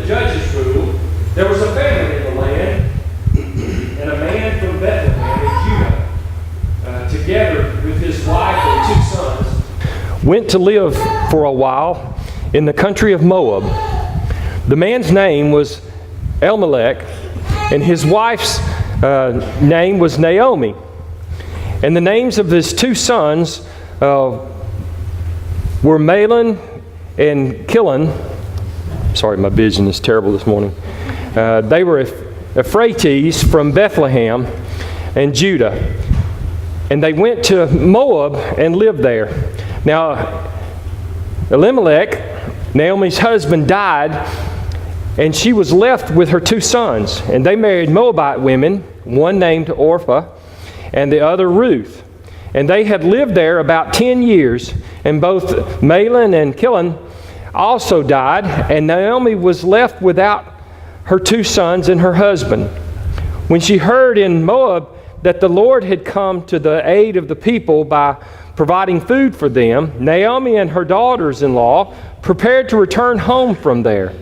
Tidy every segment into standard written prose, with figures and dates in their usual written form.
judges ruled, there was a famine in the land, and a man from Bethlehem in Judah, together with his wife and 2 sons, went to live for a while in the country of Moab. The man's name was Elimelech, and his wife's name was Naomi. And the names of his 2 sons were Mahlon and Chilion. Sorry, my vision is terrible this morning. They were Euphrates from Bethlehem and Judah. And they went to Moab and lived there. Now, Elimelech, Naomi's husband, died, and she was left with her 2 sons. And they married Moabite women, one named Orpah and the other Ruth. And they had lived there about 10 years, and both Mahlon and Chilion also died, and Naomi was left without her 2 sons and her husband. When she heard in Moab that the Lord had come to the aid of the people by providing food for them, Naomi and her daughters-in-law prepared to return home from there.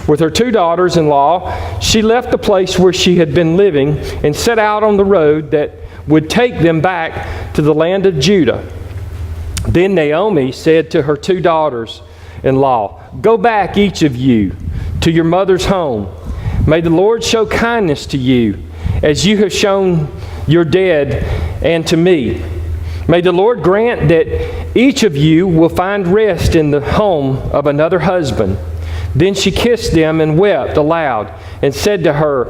With her 2 daughters-in-law, she left the place where she had been living and set out on the road that would take them back to the land of Judah. Then Naomi said to her 2 daughters-in-law, "Go back, each of you, to your mother's home. May the Lord show kindness to you, as you have shown your dead and to me. May the Lord grant that each of you will find rest in the home of another husband." Then she kissed them and wept aloud and said to her,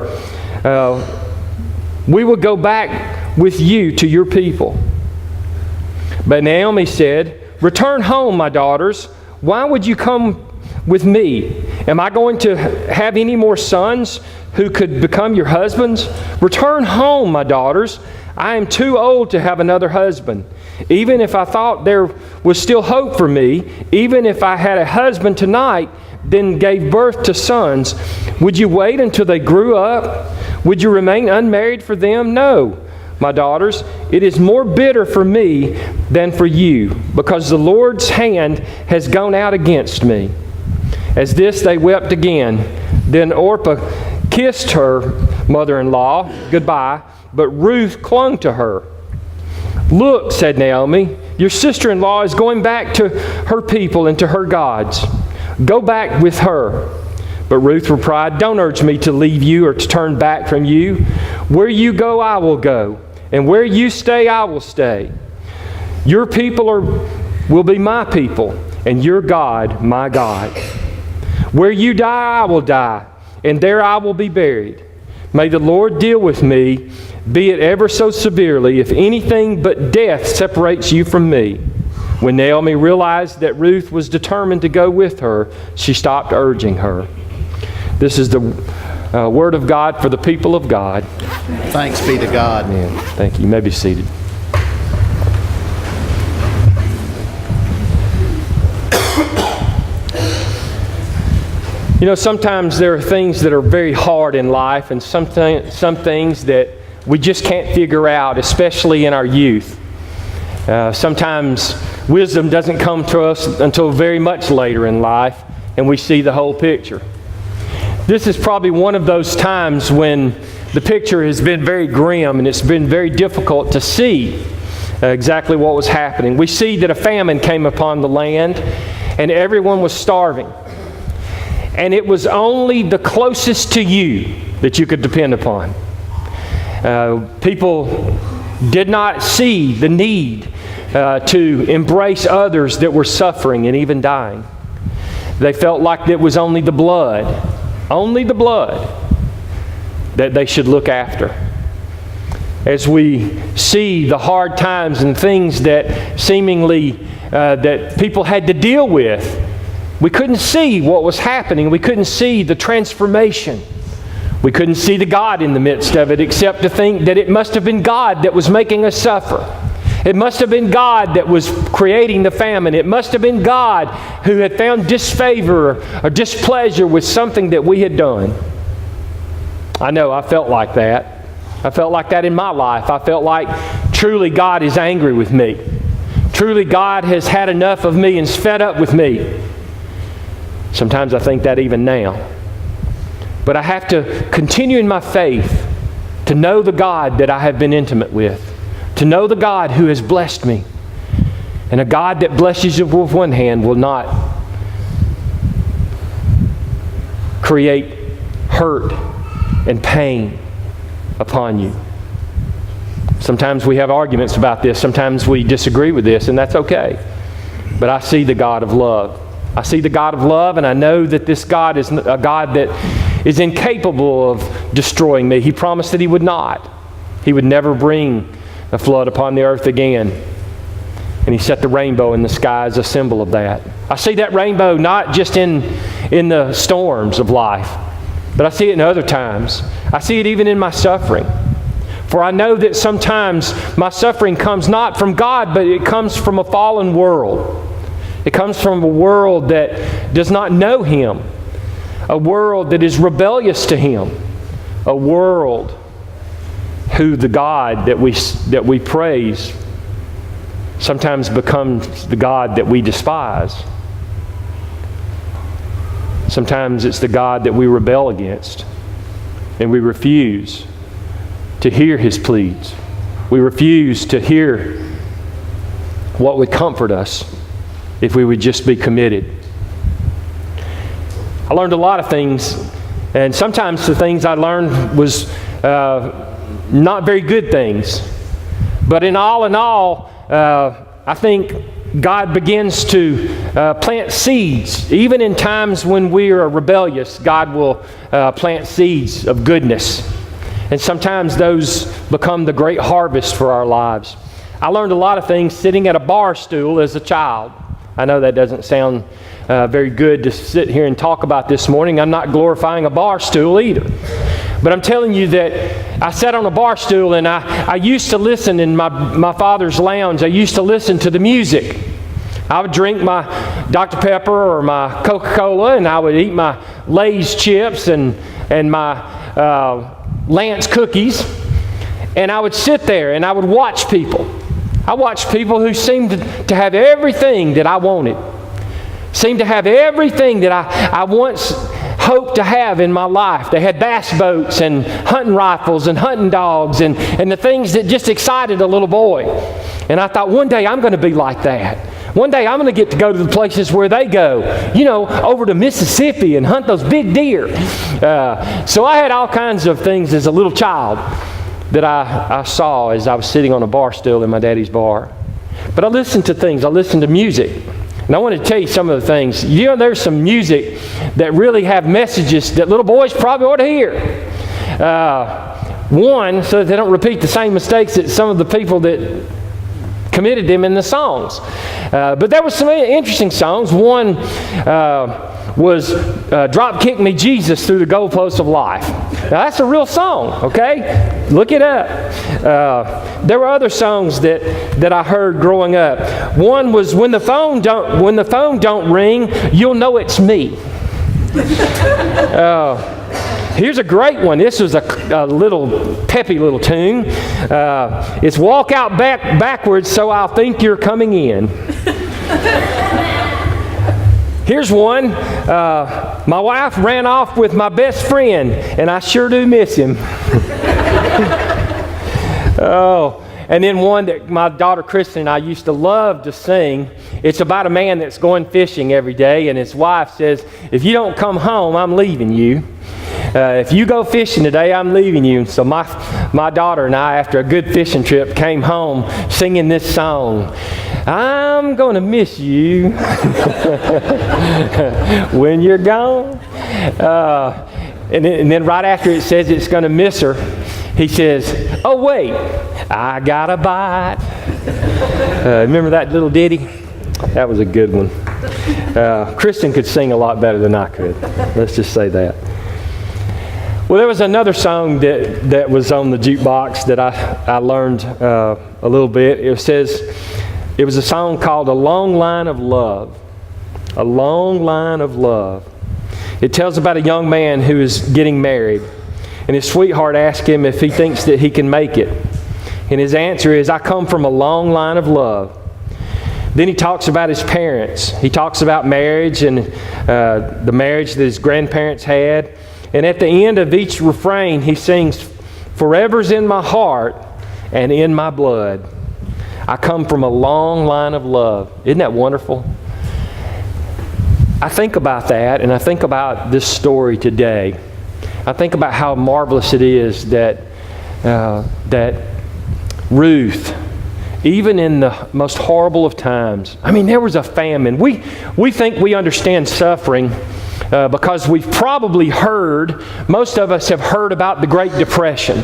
"We will go back with you to your people." But Naomi said, "Return home, my daughters. Why would you come with me? Am I going to have any more sons who could become your husbands? Return home, my daughters. I am too old to have another husband. Even if I thought there was still hope for me, even if I had a husband tonight, then gave birth to sons, would you wait until they grew up? Would you remain unmarried for them? No, my daughters, it is more bitter for me than for you, because the Lord's hand has gone out against me." As this they wept again. Then Orpah kissed her mother-in-law goodbye, but Ruth clung to her. "Look," said Naomi, "your sister-in-law is going back to her people and to her gods. Go back with her." But Ruth replied, "Don't urge me to leave you or to turn back from you. Where you go, I will go, and where you stay, I will stay. Your people will be my people, and your God, my God. Where you die, I will die, and there I will be buried. May the Lord deal with me, be it ever so severely, if anything but death separates you from me." When Naomi realized that Ruth was determined to go with her, she stopped urging her. This is the word of God for the people of God. Thanks be to God. Amen. Thank you. You may be seated. You know, sometimes there are things that are very hard in life, and some things that we just can't figure out, especially in our youth. Sometimes wisdom doesn't come to us until very much later in life, and we see the whole picture. This is probably one of those times when the picture has been very grim, and it's been very difficult to see exactly what was happening. We see that a famine came upon the land, and everyone was starving. And it was only the closest to you that you could depend upon. People did not see the need to embrace others that were suffering and even dying. They felt like it was only the blood that they should look after. As we see the hard times and things that seemingly that people had to deal with, we couldn't see what was happening. We couldn't see the transformation. We couldn't see the God in the midst of it, except to think that it must have been God that was making us suffer. It must have been God that was creating the famine. It must have been God who had found disfavor or displeasure with something that we had done. I know I felt like that. I felt like that in my life. I felt like truly God is angry with me. Truly God has had enough of me and is fed up with me. Sometimes I think that even now. But I have to continue in my faith to know the God that I have been intimate with, to know the God who has blessed me. And a God that blesses you with one hand will not create hurt and pain upon you. Sometimes we have arguments about this. Sometimes we disagree with this, and that's okay. But I see the God of love. I see the God of love, and I know that this God is a God that is incapable of destroying me. He promised that He would not. He would never bring a flood upon the earth again. And He set the rainbow in the sky as a symbol of that. I see that rainbow not just in the storms of life, but I see it in other times. I see it even in my suffering. For I know that sometimes my suffering comes not from God, but it comes from a fallen world. It comes from a world that does not know Him, a world that is rebellious to Him, a world who the God that we praise sometimes becomes the God that we despise. Sometimes it's the God that we rebel against, and we refuse to hear His pleas. We refuse to hear what would comfort us if we would just be committed. I learned a lot of things, and sometimes the things I learned was not very good things. But in all, I think God begins to plant seeds. Even in times when we are rebellious, God will plant seeds of goodness. And sometimes those become the great harvest for our lives. I learned a lot of things sitting at a bar stool as a child. I know that doesn't sound very good to sit here and talk about this morning. I'm not glorifying a bar stool either. But I'm telling you that I sat on a bar stool, and I used to listen in my father's lounge. I used to listen to the music. I would drink my Dr. Pepper or my Coca-Cola, and I would eat my Lay's chips and my Lance cookies. And I would sit there and I would watch people. I watched people who seemed to have everything that I wanted. Seemed to have everything that I once hoped to have in my life. They had bass boats and hunting rifles and hunting dogs and the things that just excited a little boy. And I thought, one day I'm going to be like that. One day I'm going to get to go to the places where they go, over to Mississippi and hunt those big deer. So I had all kinds of things as a little child that I saw as I was sitting on a bar stool in my daddy's bar. But I listened to things. I listened to music. And I want to tell you some of the things. There's some music that really have messages that little boys probably ought to hear. One, so that they don't repeat the same mistakes that some of the people that committed them in the songs. But there were some interesting songs. One was Drop Kick Me Jesus Through the Goalposts of Life. Now that's a real song, okay? Look it up. There were other songs that I heard growing up. One was When the phone don't ring, you'll know it's me. Here's a great one. This was a little peppy little tune. It's Walk Out Backwards So I'll Think You're Coming In. Here's one. My wife ran off with my best friend, and I sure do miss him. And then one that my daughter Kristen and I used to love to sing. It's about a man that's going fishing every day, and his wife says, if you don't come home, I'm leaving you. If you go fishing today, I'm leaving you. And so my daughter and I, after a good fishing trip, came home singing this song. I'm going to miss you when you're gone. And then right after it says it's going to miss her, he says, oh, wait, I got a bite. Remember that little ditty? That was a good one. Kristen could sing a lot better than I could. Let's just say that. Well, there was another song that was on the jukebox that I learned a little bit. It was a song called A Long Line of Love. A Long Line of Love. It tells about a young man who is getting married. And his sweetheart asks him if he thinks that he can make it. And his answer is, I come from a long line of love. Then he talks about his parents. He talks about marriage and the marriage that his grandparents had. And at the end of each refrain, he sings, "Forever's in my heart and in my blood. I come from a long line of love." Isn't that wonderful? I think about that, and I think about this story today. I think about how marvelous it is that Ruth, even in the most horrible of times, I mean, there was a famine. We think we understand suffering because we've probably heard, most of us have heard about the Great Depression.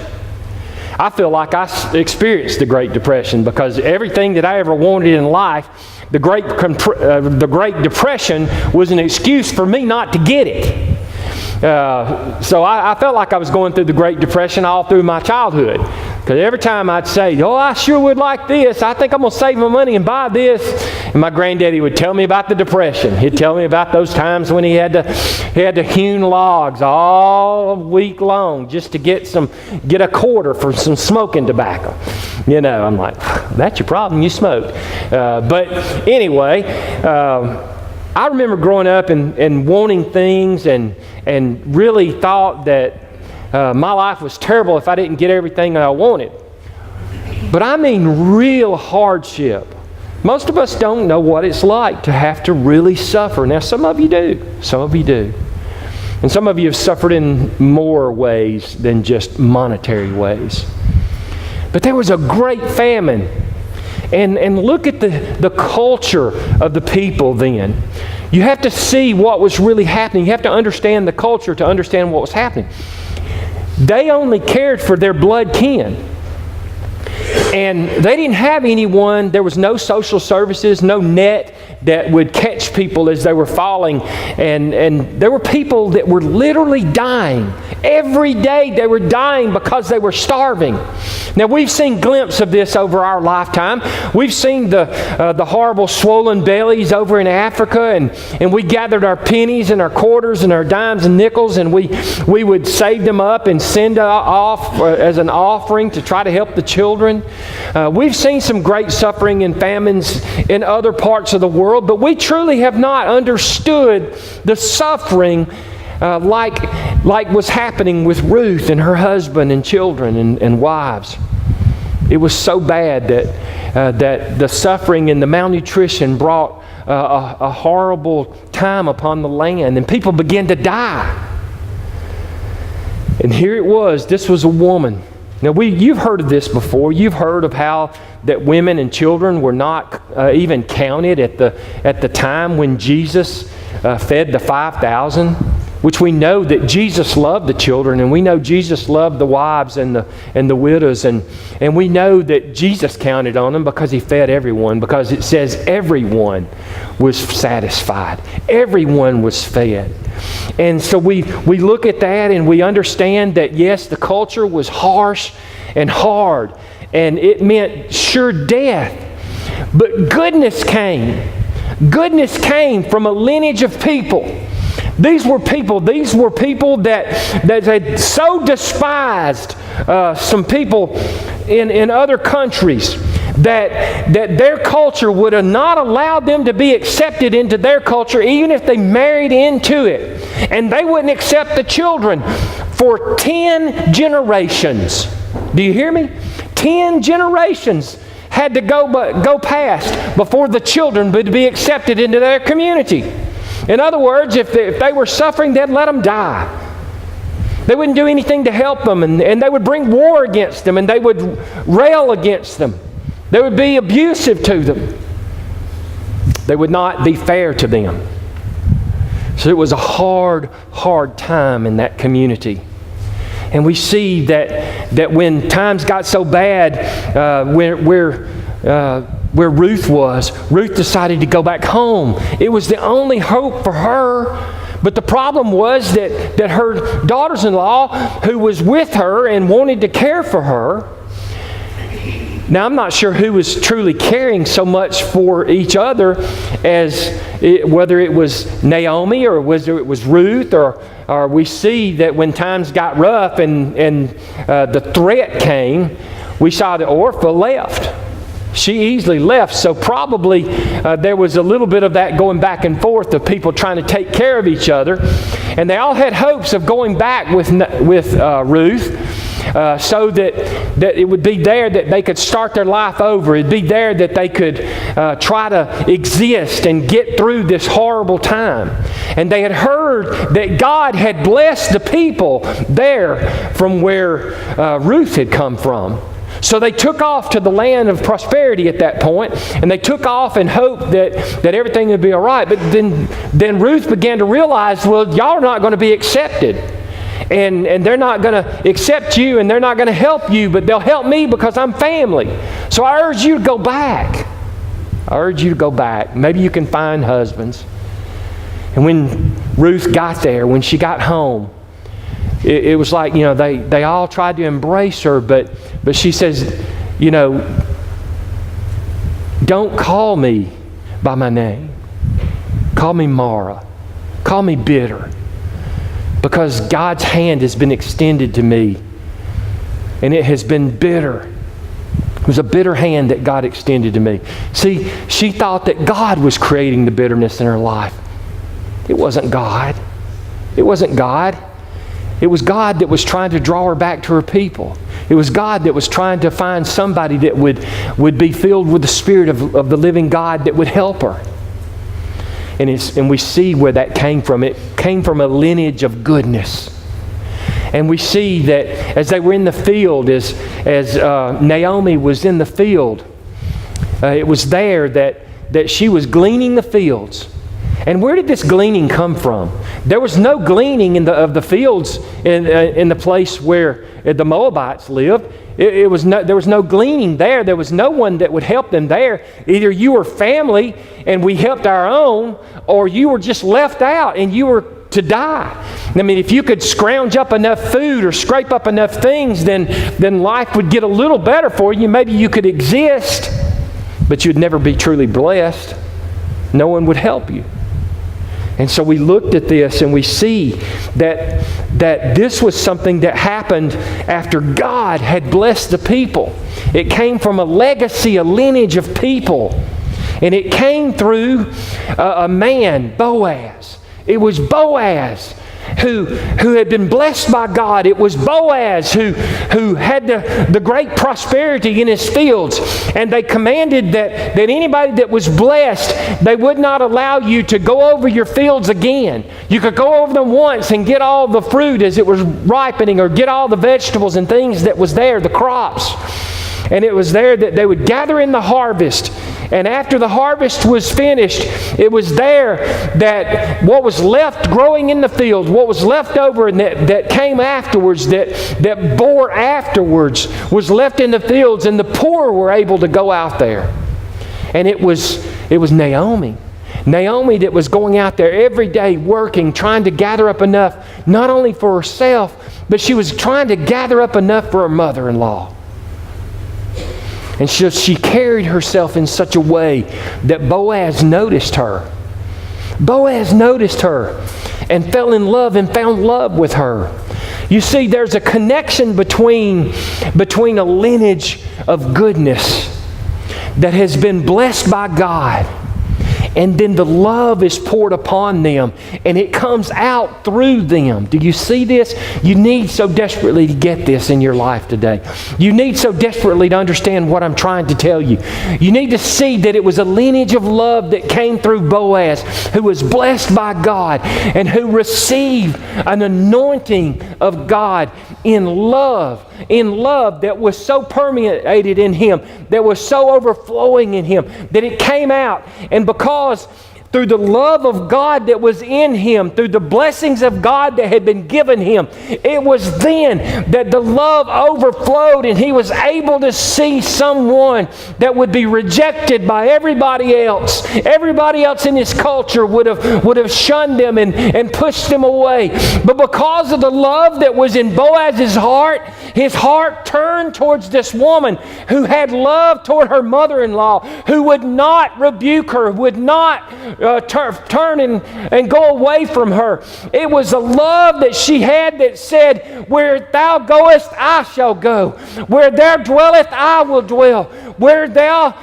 I feel like I experienced the Great Depression because everything that I ever wanted in life, the Great Depression was an excuse for me not to get it. So I felt like I was going through the Great Depression all through my childhood. Because every time I'd say, "Oh, I sure would like this. I think I'm going to save my money and buy this." And my granddaddy would tell me about the Depression. He'd tell me about those times when he had to hewn logs all week long just to get a quarter for some smoking tobacco. You know, I'm like, that's your problem. You smoke. But anyway, I remember growing up and wanting things and really thought that my life was terrible if I didn't get everything that I wanted. But I mean real hardship. Most of us don't know what it's like to have to really suffer. Now, some of you do. Some of you do. And some of you have suffered in more ways than just monetary ways. But there was a great famine. And look at the culture of the people then. You have to see what was really happening. You have to understand the culture to understand what was happening. They only cared for their blood kin. And they didn't have anyone, there was no social services, no net that would catch people as they were falling. And there were people that were literally dying. Every day they were dying because they were starving. Now, we've seen glimpses of this over our lifetime. We've seen the horrible swollen bellies over in Africa, and we gathered our pennies and our quarters and our dimes and nickels, and we would save them up and send off as an offering to try to help the children. We've seen some great suffering and famines in other parts of the world, but we truly have not understood the suffering like was happening with Ruth and her husband and children and wives. It was so bad that the suffering and the malnutrition brought a horrible time upon the land, and people began to die. And here it was. This was a woman. Now, you've heard of this before. You've heard of how that women and children were not even counted at the time when Jesus fed the 5,000. Which we know that Jesus loved the children, and we know Jesus loved the wives and the widows, and we know that Jesus counted on them because He fed everyone, because it says everyone was satisfied. Everyone was fed. And so we look at that and we understand that yes, the culture was harsh and hard, and it meant sure death. But goodness came. Goodness came from a lineage of people. These were people that had so despised some people in other countries that their culture would have not allowed them to be accepted into their culture even if they married into it. And they wouldn't accept the children for 10 generations. Do you hear me? 10 generations had to go past before the children would be accepted into their community. In other words, if they were suffering, they'd let them die. They wouldn't do anything to help them, and they would bring war against them, and they would rail against them. They would be abusive to them. They would not be fair to them. So it was a hard time in that community. And we see that when times got so bad, where Ruth was, Ruth decided to go back home. It was the only hope for her. But the problem was that her daughters-in-law, who was with her and wanted to care for her, now I'm not sure who was truly caring so much for each other as whether it was Naomi or whether it was Ruth, or we see that when times got rough and the threat came, we saw that Orpah left. She easily left, so probably there was a little bit of that going back and forth of people trying to take care of each other. And they all had hopes of going back with Ruth. So that it would be there that they could start their life over. It'd be there that they could try to exist and get through this horrible time. And they had heard that God had blessed the people there from where Ruth had come from. So they took off to the land of prosperity at that point, and they took off in hope that everything would be all right. But then Ruth began to realize, well, y'all are not going to be accepted. And they're not going to accept you, and they're not going to help you, but they'll help me because I'm family. So I urge you to go back. I urge you to go back. Maybe you can find husbands. And when Ruth got there, when she got home, it was like, they all tried to embrace her, but she says, don't call me by my name. Call me Mara. Call me bitter. Because God's hand has been extended to me, and it has been bitter. It was a bitter hand that God extended to me. See, she thought that God was creating the bitterness in her life. It wasn't God. It wasn't God. It was God that was trying to draw her back to her people. It was God that was trying to find somebody that would be filled with the Spirit of the living God that would help her. And we see where that came from. It came from a lineage of goodness. And we see that as they were in the field, as Naomi was in the field, it was there that she was gleaning the fields. And where did this gleaning come from? There was no gleaning of the fields in the place where the Moabites lived. There was no gleaning there. There was no one that would help them there. Either you were family and we helped our own, or you were just left out and you were to die. I mean, if you could scrounge up enough food or scrape up enough things, then life would get a little better for you. Maybe you could exist, but you'd never be truly blessed. No one would help you. And so we looked at this and we see that this was something that happened after God had blessed the people. It came from a legacy, a lineage of people. And it came through a man, Boaz. It was Boaz who had been blessed by God. It was Boaz who had the great prosperity in his fields. And they commanded that anybody that was blessed, they would not allow you to go over your fields again. You could go over them once and get all the fruit as it was ripening, or get all the vegetables and things that was there, the crops. And it was there that they would gather in the harvest. And after the harvest was finished, it was there that what was left growing in the field, what was left over and that came afterwards, that bore afterwards, was left in the fields, and the poor were able to go out there. And it was Naomi. Naomi that was going out there every day working, trying to gather up enough, not only for herself, but she was trying to gather up enough for her mother-in-law. And she carried herself in such a way that Boaz noticed her. Boaz noticed her and fell in love and found love with her. You see, there's a connection between a lineage of goodness that has been blessed by God, and then the love is poured upon them, and it comes out through them. Do you see this? You need so desperately to get this in your life today. You need so desperately to understand what I'm trying to tell you. You need to see that it was a lineage of love that came through Boaz, who was blessed by God and who received an anointing of God in love that was so permeated in him, that was so overflowing in him, that it came out. And because through the love of God that was in him, through the blessings of God that had been given him, it was then that the love overflowed, and he was able to see someone that would be rejected by everybody else. Everybody else in his culture would have shunned them and pushed them away. But because of the love that was in Boaz's heart, His heart turned towards this woman who had love toward her mother-in-law, who would not rebuke her, would not turn and go away from her. It was a love that she had that said, where thou goest, I shall go. Where thou dwelleth, I will dwell. Where thou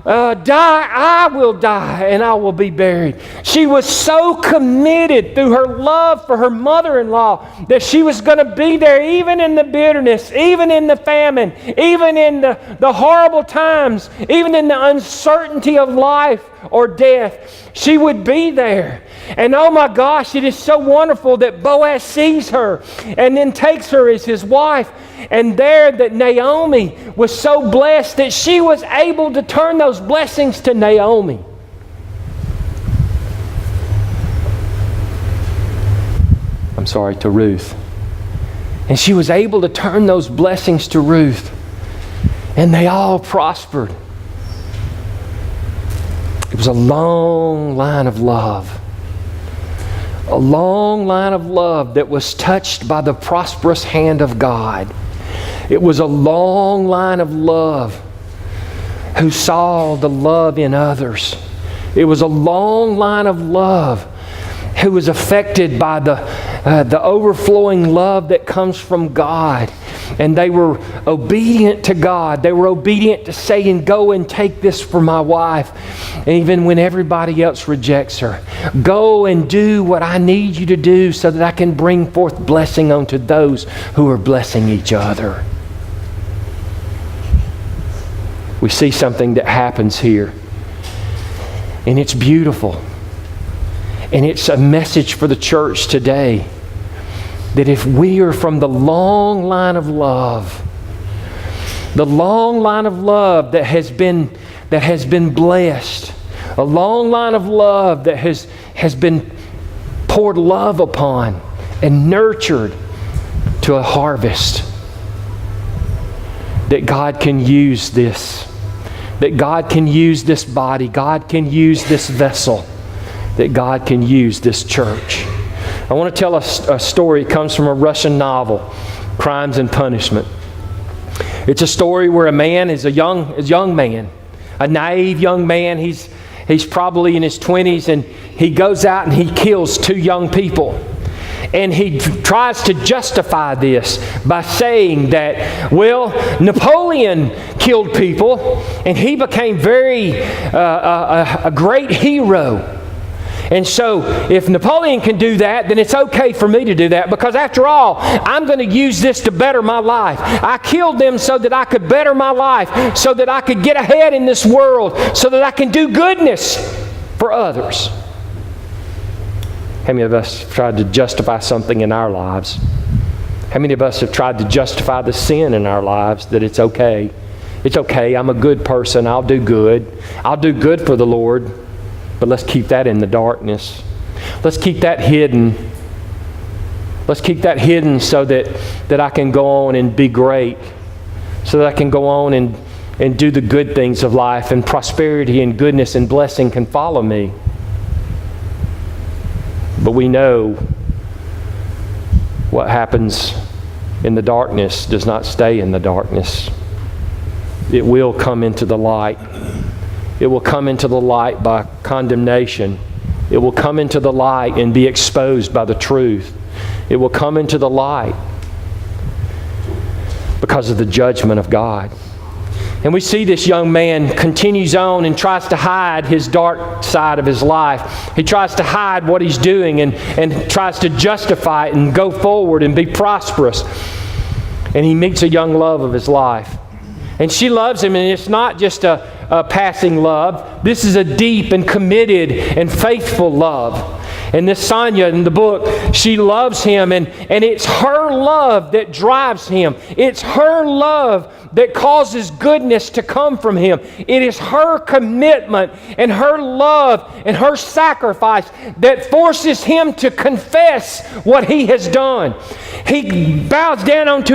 die, I will die, and I will be buried. She was so committed through her love for her mother-in-law that she was going to be there even in the bitterness, even in the famine, even in the horrible times, even in the uncertainty of life or death. She would be there. And oh my gosh, it is so wonderful that Boaz sees her and then takes her as his wife. And there that Naomi was so blessed that she was able to turn those blessings to Naomi. To Ruth. And she was able to turn those blessings to Ruth. And they all prospered. It was a long line of love. A long line of love that was touched by the prosperous hand of God. It was a long line of love who saw the love in others. It was a long line of love who was affected by the overflowing love that comes from God. And they were obedient to God. They were obedient to saying, go and take this for my wife. And even when everybody else rejects her, go and do what I need you to do so that I can bring forth blessing unto those who are blessing each other. We see something that happens here. And it's beautiful. And it's a message for the church today. That if we are from the long line of love, the long line of love that has been blessed, a long line of love that has been poured love upon and nurtured to a harvest, that God can use this, that God can use this body, God can use this vessel, that God can use this church. I want to tell a story. It comes from a Russian novel, Crimes and Punishment. It's a story where a man is a young man, a naive young man. He's probably in his 20s, and he goes out and he kills 2 young people. And he tries to justify this by saying that, well, Napoleon killed people, and he became a great hero. And so, if Napoleon can do that, then it's okay for me to do that, because after all, I'm going to use this to better my life. I killed them so that I could better my life, so that I could get ahead in this world, so that I can do goodness for others. How many of us have tried to justify something in our lives? How many of us have tried to justify the sin in our lives, that it's okay? It's okay, I'm a good person, I'll do good. I'll do good for the Lord. But let's keep that in the darkness. Let's keep that hidden. Let's keep that hidden so that I can go on and be great. So that I can go on and do the good things of life, and prosperity and goodness and blessing can follow me. But we know what happens in the darkness does not stay in the darkness. It will come into the light. It will come into the light by condemnation. It will come into the light and be exposed by the truth. It will come into the light because of the judgment of God. And we see this young man continues on and tries to hide his dark side of his life. He tries to hide what he's doing and tries to justify it and go forward and be prosperous. And he meets a young love of his life. And she loves him, and it's not just a passing love. This is a deep and committed and faithful love. And this Sonia in the book, she loves him, and it's her love that drives him. It's her love that causes goodness to come from him. It is her commitment and her love and her sacrifice that forces him to confess what he has done. He bows down onto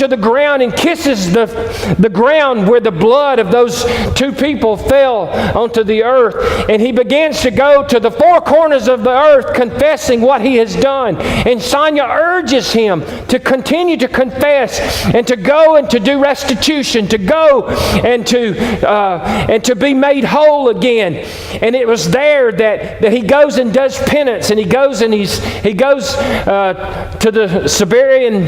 the ground and kisses the ground where the blood of those 2 people fell onto the earth. And he begins to go to the 4 corners of the earth confessing what he has done. And Sonia urges him to continue to confess and to go and to do restitution, to go and to be made whole again. And it was there that he goes and does penance, and he goes and he goes to the Siberian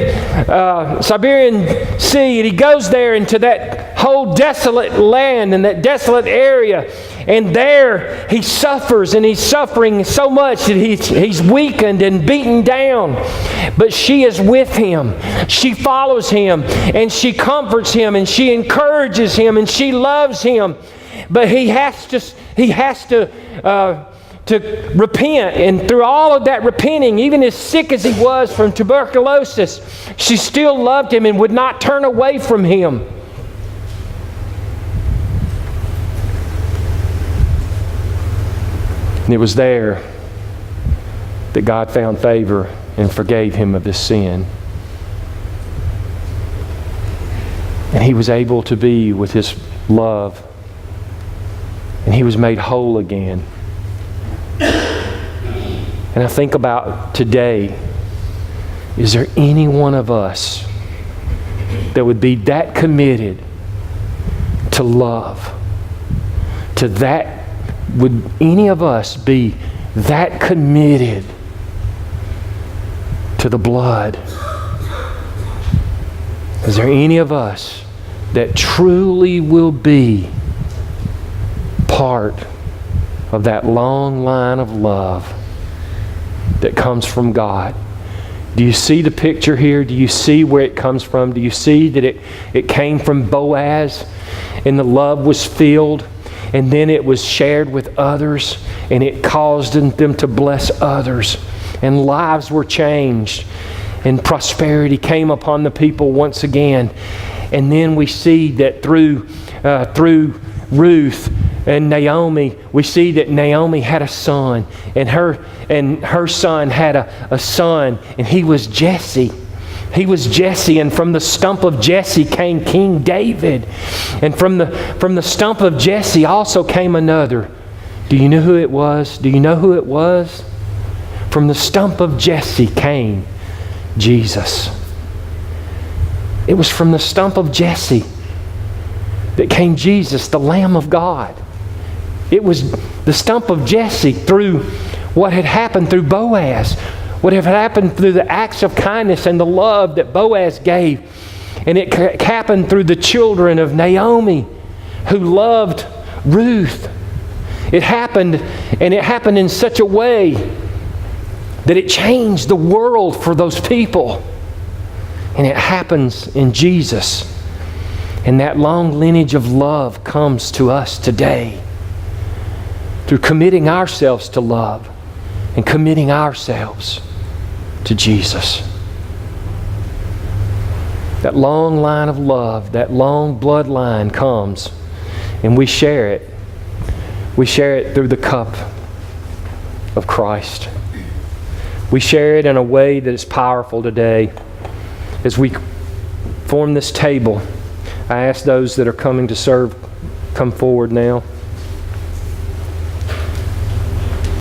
Sea, and he goes there into that whole desolate land and that desolate area. And there he suffers, and he's suffering so much that he's weakened and beaten down. But she is with him. She follows him, and she comforts him, and she encourages him, and she loves him. But he has to repent. And through all of that repenting, even as sick as he was from tuberculosis, she still loved him and would not turn away from him. And it was there that God found favor and forgave him of his sin. And he was able to be with his love. And he was made whole again. And I think about today, is there any one of us that would be that committed to love? To that, would any of us be that committed to the blood? Is there any of us that truly will be part of that long line of love that comes from God? Do you see the picture here? Do you see where it comes from? Do you see that it came from Boaz, and the love was filled, and then it was shared with others, and it caused them to bless others, and lives were changed, and prosperity came upon the people once again. And then we see that through Ruth and Naomi, we see that Naomi had a son, and her son had a son, and he was Jesse. He was Jesse, and from the stump of Jesse came King David. And from the stump of Jesse also came another. Do you know who it was? Do you know who it was? From the stump of Jesse came Jesus. It was from the stump of Jesse that came Jesus, the Lamb of God. It was the stump of Jesse through what had happened through Boaz, what had happened through the acts of kindness and the love that Boaz gave. And it happened through the children of Naomi, who loved Ruth. It happened, and it happened in such a way that it changed the world for those people. And it happens in Jesus. And that long lineage of love comes to us today through committing ourselves to love and committing ourselves to Jesus. That long line of love, that long bloodline comes, and we share it. We share it through the cup of Christ. We share it in a way that is powerful today. As we form this table, I ask those that are coming to serve, come forward now.